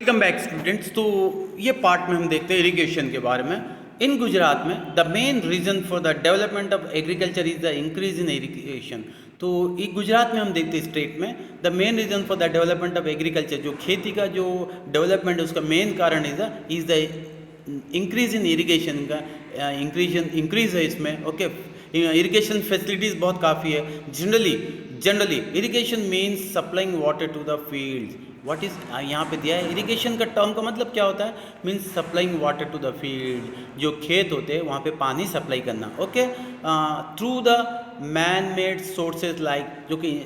Welcome back students. तो ये part में हम देखते हैं इरिगेशन के बारे में। इन गुजरात में the main reason for the development of agriculture is the increase in irrigation. तो ये गुजरात में हम देखते हैं स्टेट में the main reason for the development of agriculture, जो खेती का जो डेवलपमेंट है उसका मेन कारण is the increase in irrigation का इंक्रीज है इसमें। ओके, इरिगेशन फैसिलिटीज़ बहुत काफ़ी है। Generally irrigation means supplying water to the fields. What is यहाँ पे दिया है इरिगेशन का टर्म का मतलब क्या होता है, means supplying water to the field. जो खेत होते हैं वहाँ पे पानी सप्लाई करना। Okay, through the man made sources like,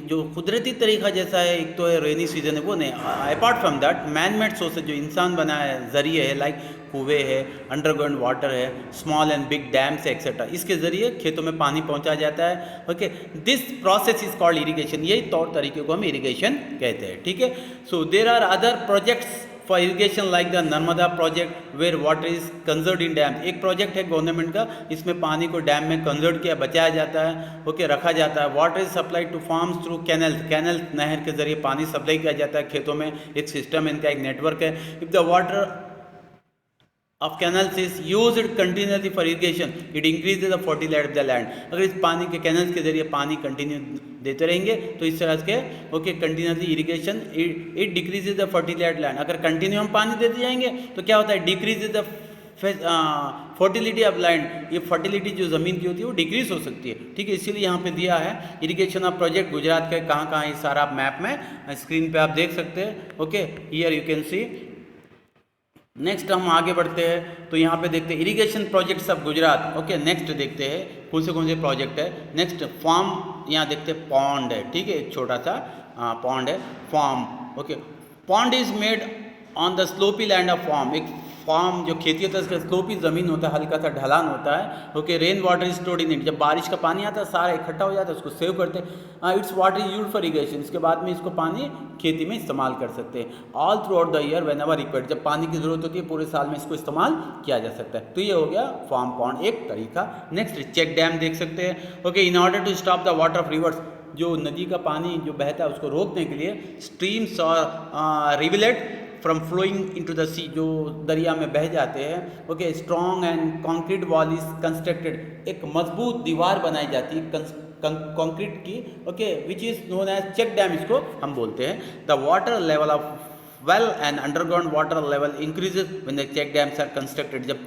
जो कुदरती तरीका जैसा है, एक तो है रेनी सीजन है वो नहीं, apart from that man made sources जो इंसान बनाया जरिए है, लाइक कुएँ है, अंडरग्राउंड वाटर है, small and big dams etcetera, इसके ज़रिए खेतों में पानी पहुंचाया जाता है। Okay, this process is called irrigation. यही तौर तरीके को हम इरिगेशन कहते हैं। ठीक है, so there are other projects for irrigation like the Narmada project where water is conserved in dam. एक प्रोजेक्ट है गवर्नमेंट का, इसमें पानी को डैम में कंजर्व किया, बचाया जाता है। ओके, रखा जाता है। Water is supplied to farms through canal नहर के जरिए पानी सप्लाई किया जाता है खेतों में। एक सिस्टम, इनका एक नेटवर्क है। If the water of canals is used continuously for irrigation, it increases the fertility of the land। अगर इस पानी के कैनल्स के जरिए पानी कंटिन्यू देते रहेंगे तो इस तरह के okay continuously irrigation it decreases the fertilize land. अगर कंटिन्यू हम पानी देते जाएंगे तो क्या होता है, decreases the fertility of land. ये फर्टिलिटी जो ज़मीन की होती है वो डिक्रीज हो सकती है। ठीक है, इसीलिए यहाँ पे दिया है इरिगेशन ऑफ प्रोजेक्ट गुजरात के कहाँ कहाँ, ये सारा आप मैप में स्क्रीन पे आप देख सकते हैं। Okay, here you can see. Next हम आगे बढ़ते हैं तो यहाँ पे देखते हैं irrigation projects of Gujarat. Okay, next देखते हैं कौन से प्रोजेक्ट है। नेक्स्ट फार्म, यहाँ देखते हैं पॉन्ड है। ठीक है, एक छोटा सा पॉन्ड है, farm. Okay, pond is made on the slopy land of farm. एक फार्म जो खेती होता है उसका स्लोपी ज़मीन होता है, हल्का सा ढलान होता है। Okay, rain water is stored in it. जब बारिश का पानी आता है सारा इकट्ठा हो जाता है, उसको सेव करते हैं। It's water is used for irrigation. इसके बाद में इसको पानी खेती में इस्तेमाल कर सकते हैं। All through out the year when ever required, जब पानी की जरूरत होती है पूरे साल में इसको इस्तेमाल किया जा सकता है। तो ये हो गया फार्म पॉन्ड एक तरीका। नेक्स्ट चेक डैम देख सकते हैं। Okay, in order to stop the water of rivers, जो नदी का पानी जो बहता है उसको रोकने के लिए स्ट्रीम्स और rivulet from flowing into the sea, जो दरिया में बह जाते हैं। Okay, strong and concrete wall is constructed. एक मजबूत दीवार बनाई जाती है कंक्रीट की। Okay, which is known as check dam, इसको हम बोलते हैं। The water level of well and underground water level increases when the check dams are constructed. जब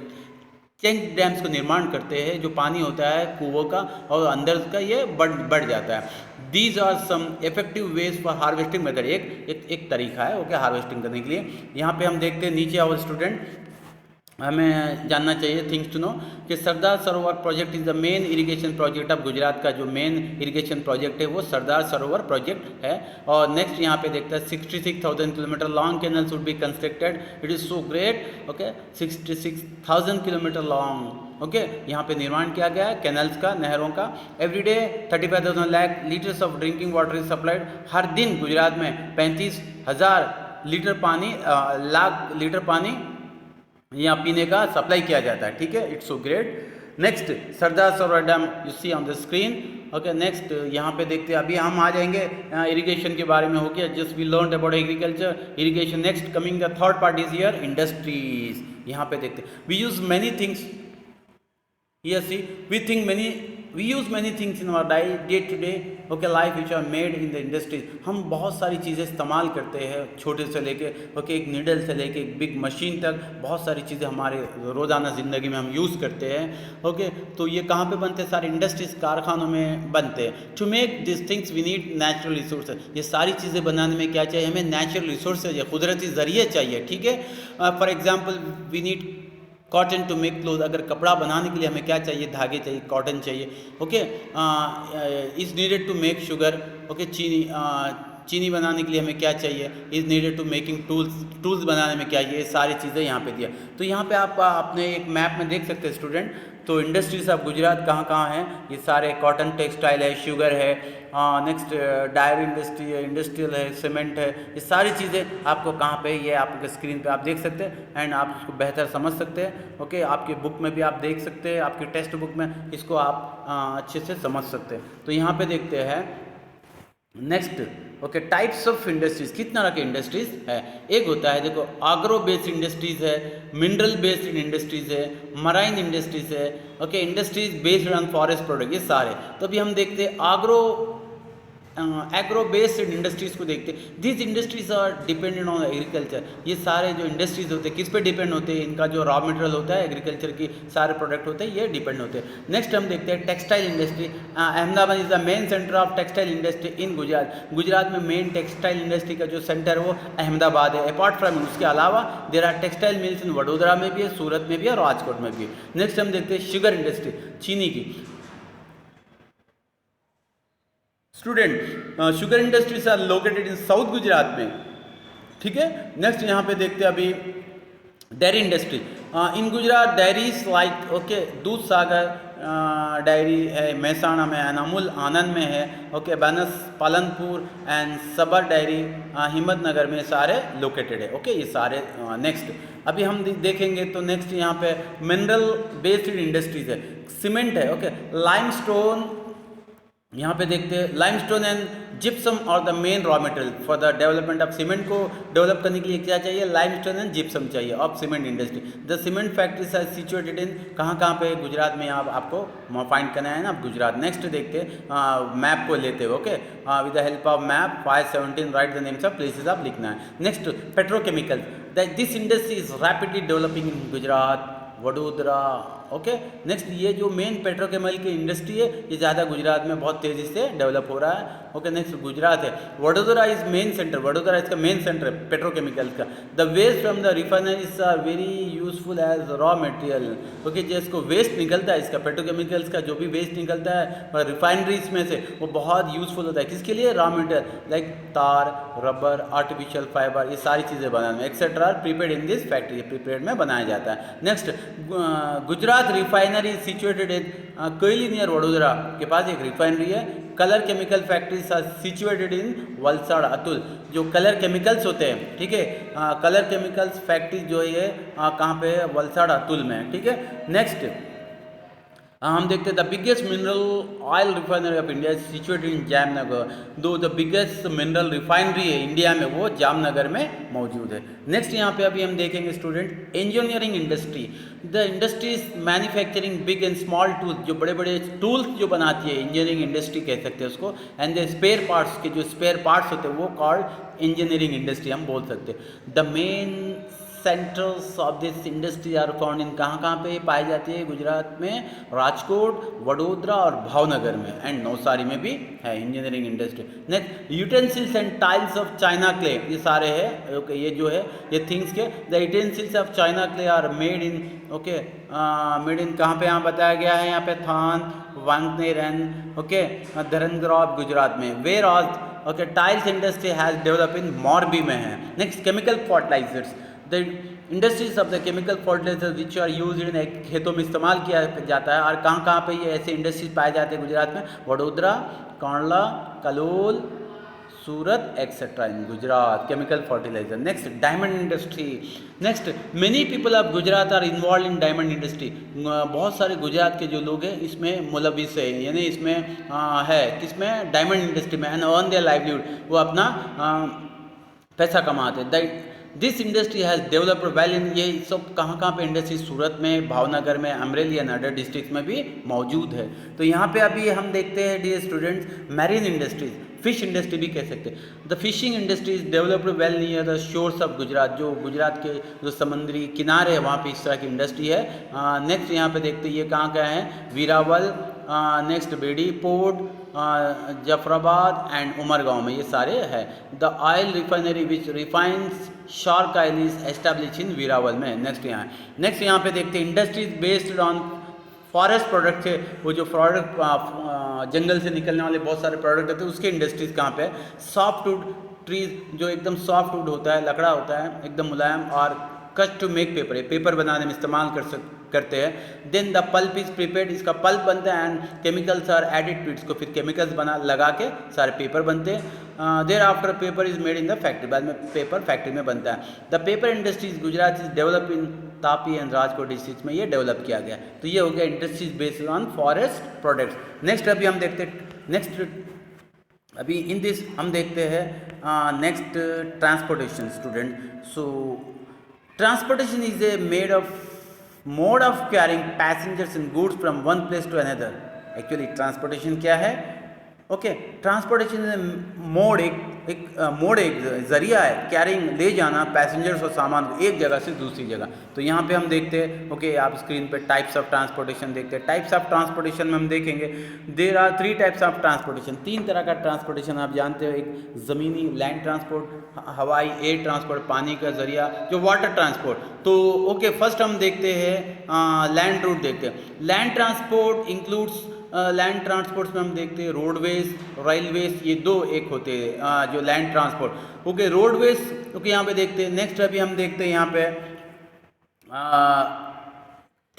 चेक डैम्स को निर्माण करते हैं, जो पानी होता है कुओं का और अंदर का, ये बढ़ जाता है। These are some effective ways for harvesting method. एक तरीका है ओके हार्वेस्टिंग करने के लिए। यहाँ पे हम देखते हैं नीचे आओ स्टूडेंट, हमें जानना चाहिए थिंग्स टू नो कि Sardar Sarovar project is the main irrigation project of Gujarat का जो मेन इरिगेशन प्रोजेक्ट है वो सरदार सरोवर प्रोजेक्ट है। और नेक्स्ट यहाँ पे देखते हैं 66,000 kilometre long canals would be constructed. It is so great. Okay, 66,000 kilometre long. Okay, यहाँ पे निर्माण किया गया है कैनल्स का, नहरों का। Everyday 35,000 lakh litres of drinking water is supplied. हर दिन गुजरात में 35,000 लीटर पानी, लाख लीटर पानी यहाँ पीने का सप्लाई किया जाता है। ठीक है, it's so great. Next Sardar Sarovar dam you see on the screen. Okay, next यहाँ पे देखते हैं, अभी हम आ जाएंगे इरिगेशन के बारे में। हो गया, just we learn about agriculture irrigation. Next coming the third part is here industries. यहाँ पे देखते हैं we use many things. Yes, see, we use many things in our day to day okay life which are made in the industries। हम बहुत सारी चीज़ें इस्तेमाल करते हैं, छोटे से लेके ओके एक नीडल से लेके एक बिग मशीन तक, बहुत सारी चीज़ें हमारे रोज़ाना ज़िंदगी में हम यूज़ करते हैं। ओके, तो ये कहाँ पे बनते हैं, सारे इंडस्ट्रीज कारखानों में बनते हैं। To make this things we need natural resources. ये सारी चीज़ें बनाने में क्या चाहिए हमें, नेचुरल रिसोर्सेज या कुदरती ज़रिए चाहिए। ठीक है, for example we need cotton to make cloth. अगर कपड़ा बनाने के लिए हमें क्या चाहिए, धागे चाहिए, कॉटन चाहिए। Okay, is needed to make sugar. Okay, चीनी बनाने के लिए हमें क्या चाहिए, is needed to making tools बनाने में क्या, ये सारी चीज़ें यहाँ पे दिया। तो यहाँ पे आप अपने एक मैप में देख सकते हैं स्टूडेंट। तो इंडस्ट्रीज ऑफ गुजरात कहाँ कहाँ हैं, ये सारे कॉटन टेक्सटाइल है, शुगर है, नेक्स्ट डायरी इंडस्ट्री है, इंडस्ट्रियल है, सीमेंट है। ये सारी चीज़ें आपको कहाँ पे, ये आपके स्क्रीन पे आप देख सकते हैं एंड आप इसको बेहतर समझ सकते हैं। ओके, आपकी बुक में भी आप देख सकते हैं, आपकी टेक्स्ट बुक में इसको आप अच्छे से समझ सकते हैं। तो यहाँ पे देखते हैं next okay, types of industries, कितना तरह के इंडस्ट्रीज है। एक होता है देखो आग्रो बेस्ड इंडस्ट्रीज है, मिनरल बेस्ड इंडस्ट्रीज है, मराइन इंडस्ट्रीज है, okay, industries based on forest product, ये सारे। तो अभी हम देखते हैं एग्रो बेस्ड इंडस्ट्रीज को देखते हैं। This industries are dependent on agriculture. ये सारे जो इंडस्ट्रीज होते हैं किस पे डिपेंड होते हैं, इनका जो रॉ मटेरियल होता है एग्रीकल्चर की सारे प्रोडक्ट होते हैं ये डिपेंड होते हैं। नेक्स्ट हम देखते हैं textile industry. Ahmedabad is the main centre of textile industry in Gujarat. Gujarat में मेन टेक्सटाइल इंडस्ट्री का जो सेंटर है वो अहमदाबाद है। अपार्ट फ्रॉम उसके अलावा देर आर टेक्सटाइल मिल्स इन वडोदरा में भी है, सूरत में भी है और राजकोट में भी है। नेक्स्ट हम देखते हैं शुगर इंडस्ट्री, चीनी की। Student sugar industries are located in south Gujarat में, ठीक है। नेक्स्ट यहाँ पे देखते हैं अभी dairy industry in Gujarat. Dairies like okay Dudhsagar diary है महसाणा में एंड अमूल आनंद में है, ओके, बनस पालनपुर एंड सबर डायरी हिम्मतनगर में सारे लोकेटेड है, ओके, ये सारे। नेक्स्ट अभी हम देखेंगे तो नेक्स्ट यहाँ पे मिनरल बेस्ड इंडस्ट्रीज है, सीमेंट है, ओके, लाइमस्टोन। यहाँ पे देखते हैं लाइमस्टोन एंड जिप्सम और the main raw material for the development of cement. को डेवलप करने के लिए क्या चाहिए, लाइमस्टोन एंड जिप्सम चाहिए of cement industry. The cement factories are situated in कहाँ पे गुजरात में, आप आपको फाइंड करना है ना आप गुजरात। नेक्स्ट देखते हैं मैप को लेते हुए, okay, with the help of map 517 right the names of places आप लिखना है। Next petrochemical, this industry is rapidly developing in Gujarat Vadodara, okay. Next ये जो मेन पेट्रोकेमिकल की इंडस्ट्री है ये ज़्यादा गुजरात में बहुत तेज़ी से डेवलप हो रहा है, ओके। नेक्स्ट गुजरात है, Vadodara is main centre, Vadodara इसका मेन सेंटर है पेट्रोकेमिकल का। The waste from the refineries are very useful as raw material, okay, जिसको वेस्ट निकलता है इसका पेट्रोकेमिकल्स का जो भी वेस्ट निकलता है रिफाइनरीज में से वो बहुत यूजफुल होता है किसके लिए, raw material like tar, rubber, artificial fibre, ये सारी चीज़ें बनाने में etcetera are prepared in this factory, prepared में बनाया जाता है। Next Gujarat refinery situated in Koyali near Vadodara के पास एक रिफाइनरी है। Colour chemical factories are situated in Valsad Atul, जो कलर केमिकल्स होते हैं, ठीक है, कलर केमिकल्स फैक्ट्री जो है कहाँ पे है, वलसाड़ अतुल में, ठीक है। नेक्स्ट हम देखते हैं the biggest mineral oil refinery of India situated in Jamnagar. दो द बिगेस्ट मिनरल रिफाइनरी है इंडिया में वो जामनगर में मौजूद है। नेक्स्ट यहाँ पे अभी हम देखेंगे student engineering industry. The industries manufacturing big and small tools, जो बड़े बड़े टूल्स जो बनाती है इंजीनियरिंग इंडस्ट्री कह सकते हैं उसको। एंड द स्पेयर पार्ट्स के जो स्पेयर पार्ट्स होते हैं वो कॉल्ड इंजीनियरिंग इंडस्ट्री हम बोल सकते हैं। The main centres of this industry are found in कहाँ पे पाई जाती है गुजरात में, राजकोट, वडोदरा और भावनगर में एंड नवसारी में भी है engineering industry. Next utensils and tiles of china clay, ये सारे है, ओके, ये जो है ये थिंग्स के the utensils of china clay are made in, okay, made in कहाँ पे यहाँ बताया गया है, यहाँ पे थान, वांगनेर एंड ओके धरनग्राब गुजरात में। Where all okay tiles industry has develop in Morbi में है। Next chemical fertilizers, the industries of the chemical fertilizer which are use in, खेतों में इस्तेमाल किया जाता है। और कहाँ पे ये ऐसे इंडस्ट्रीज पाए जाते हैं गुजरात में, Vadodara, Kandla, Kalol, Surat etcetera in Gujarat chemical fertiliser. Next diamond industry. Next many people of Gujarat are involve in diamond industry. बहुत सारे गुजरात के जो लोग हैं इसमें मुलविस है, यानी इसमें है किसमें, डायमंड इंडस्ट्री में, एंड अर्न देयर लाइवलीहुड, वो अपना पैसा कमाते हैं। This industry has developed well in, ये सब कहाँ पे इंडस्ट्री, सूरत में, भावनगर में, अमरेली एंड अदर डिस्ट्रिक्ट में भी मौजूद है। तो यहाँ पे अभी हम देखते हैं dear students marine industries, fish industry भी कह सकते हैं। The fishing industry is developed well near the shores of Gujarat, जो गुजरात के जो समुद्री किनारे है वहाँ पे इस तरह की इंडस्ट्री है। नेक्स्ट यहाँ पे देखते हैं ये कहाँ का है, Veraval, next Bedi port, Jafrabad and Umargaon में ये सारे है। The oil refinery which refines shark oil is establish in Veraval में। नेक्स्ट यहाँ पे देखते हैं industries based on forest product है, वो जो प्रोडक्ट जंगल से निकलने वाले बहुत सारे प्रोडक्ट होते हैं उसके इंडस्ट्रीज कहाँ पे है। सॉफ्टवुड ट्रीज, जो एकदम सॉफ्टवुड होता है, लकड़ा होता है एकदम मुलायम, और कट टू मेक पेपर, ये पेपर बनाने में इस्तेमाल करते हैं। Then the pulp is prepared, इसका पल्प बनता है, and chemicals are added to, इसको फिर केमिकल्स लगा के सारे पेपर बनते हैं। Thereafter paper is made in the factory, बाद में पेपर फैक्ट्री में बनता है। The paper industries Gujarat is develop in Tapi and Rajkot district में ये डेवलप किया गया। तो ये हो गया industries based on forest products. Next अभी हम देखते हैं नेक्स्ट अभी इन दिस हम देखते हैं next transportation student. So transportation is a made of mode of carrying passengers and goods from one place to another. Actually transportation क्या है? ओके, ट्रांसपोर्टेशन मोड एक जरिया है कैरिंग, ले जाना पैसेंजर्स और सामान को एक जगह से दूसरी जगह. तो यहाँ पे हम देखते हैं, ओके आप स्क्रीन पे टाइप्स ऑफ ट्रांसपोर्टेशन देखते हैं. टाइप्स ऑफ ट्रांसपोर्टेशन में हम देखेंगे there are 3 types of transportation. 3 तरह का ट्रांसपोर्टेशन आप जानते हो. एक ज़मीनी लैंड ट्रांसपोर्ट, हवाई एयर ट्रांसपोर्ट, पानी का जरिया जो वाटर ट्रांसपोर्ट. तो ओके फर्स्ट हम देखते हैं लैंड रूट देखते हैं. Land transport includes land transports में हम देखते हैं रोडवेज, रेलवेज, ये 2 एक होते हैं जो land transport. Okay roadways, okay यहाँ पे देखते हैं. नेक्स्ट अभी हम देखते हैं यहाँ पे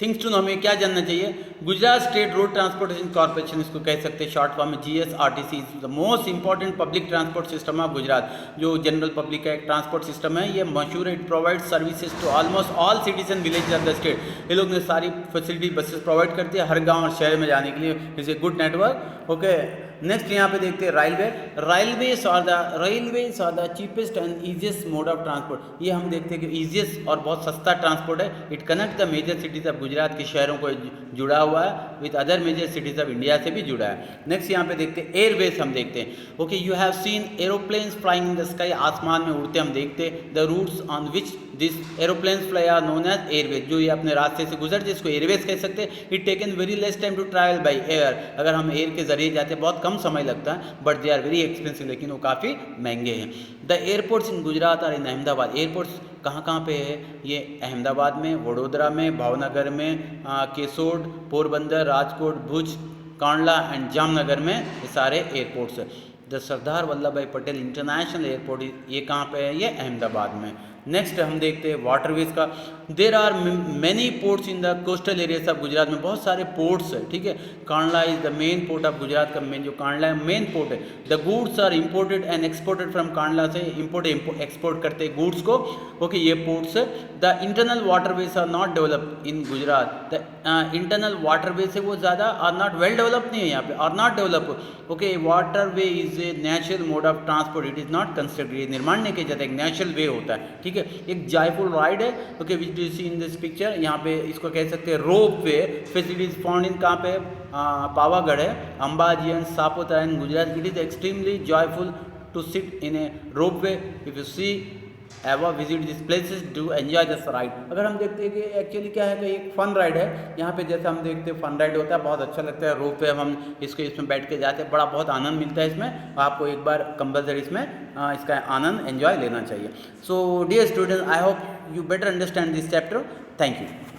थिंग्स टू नो, हमें क्या जानना चाहिए. Gujarat state road transportation corporation इसको कह सकते हैं शॉर्ट फॉर्म में. GSRTC is the most important public transport system of Gujarat. जो जनरल पब्लिक का एक ट्रांसपोर्ट सिस्टम है, ये मशहूर है. It provide services to almost all cities and village of the state. ये लोग ने सारी फैसिलिटी बसेस प्रोवाइड करती है हर गाँव और शहर में जाने के लिए. Is a good network. Okay next यहाँ पे देखते हैं railway. Railways are the cheapest and easiest mode of transport. ये हम देखते हैं कि ईजिएस्ट और बहुत सस्ता ट्रांसपोर्ट है. It connect the major cities of Gujarat के शहरों को जुड़ा हुआ है, with other major cities of India से भी जुड़ा है. नेक्स्ट यहाँ पे देखते हैं एयरवेज हम देखते हैं. Okay you have seen aeroplanes flying in the sky. आसमान में उड़ते हम देखते हैं. The routes on which this aeroplanes fly are known as airways. जो ये अपने रास्ते से गुजरते इसको एयरवेज कह सकते हैं. It taken very less time to travel by air. अगर हम एयर के जरिए जाते हैं बहुत कम समय लगता है, but they are very expensive, लेकिन वो काफ़ी महंगे हैं. द एयरपोर्ट्स इन गुजरात और इन अहमदाबाद. एयरपोर्ट्स कहाँ पे है? ये अहमदाबाद में, वडोदरा में, भावनगर में, केसोड, पोरबंदर, राजकोट, भुज, कांडला एंड जामनगर में ये सारे एयरपोर्ट्स है. द सरदार वल्लभ भाई पटेल इंटरनेशनल एयरपोर्ट ये कहाँ पे है? ये अहमदाबाद में. नेक्स्ट हम देखते हैं वाटरवेज का. There are many ports in the coastal areas of Gujarat में. बहुत सारे पोर्ट्स है. ठीक है, Kandla is the main port of Gujarat का. मेन जो कांडला है मेन पोर्ट है. The goods are imported and exported from Kandla से इंपोर्ट एक्सपोर्ट करते हैं गुड्स को. ओके ये पोर्ट्स है. The internal waterways are not developed in Gujarat. The internal waterways है वो ज़्यादा आर नॉट वेल डेवलप्ड नहीं है यहाँ पे, are not develop. Okay waterway is a natural mode of transport. It is not considered. ये निर्माण नहीं किया जाता, एक नेचुरल वे होता है. ठीक है, एक जॉयफुल राइड है. Okay which do see in this picture. यहाँ पे इसको कह सकते हैं रोप वे. फैसिलिटीज फाउंड इन कहाँ पे? पावागढ़ है, Ambaji and Saputara in Gujarat. It is extremely joyful to sit in a rope way. If you see ever visit this places to enjoy this ride. अगर हम देखते हैं कि एक्चुअली क्या है कि एक फन राइड है. यहाँ पे जैसे हम देखते हैं फन राइड होता है, बहुत अच्छा लगता है. रोप पे हम इसमें बैठ के जाते हैं, बड़ा बहुत आनंद मिलता है इसमें. आपको एक बार कंपल्सरी इसमें इसका आनंद एंजॉय लेना चाहिए. So dear students, I hope you better understand this chapter. Thank you.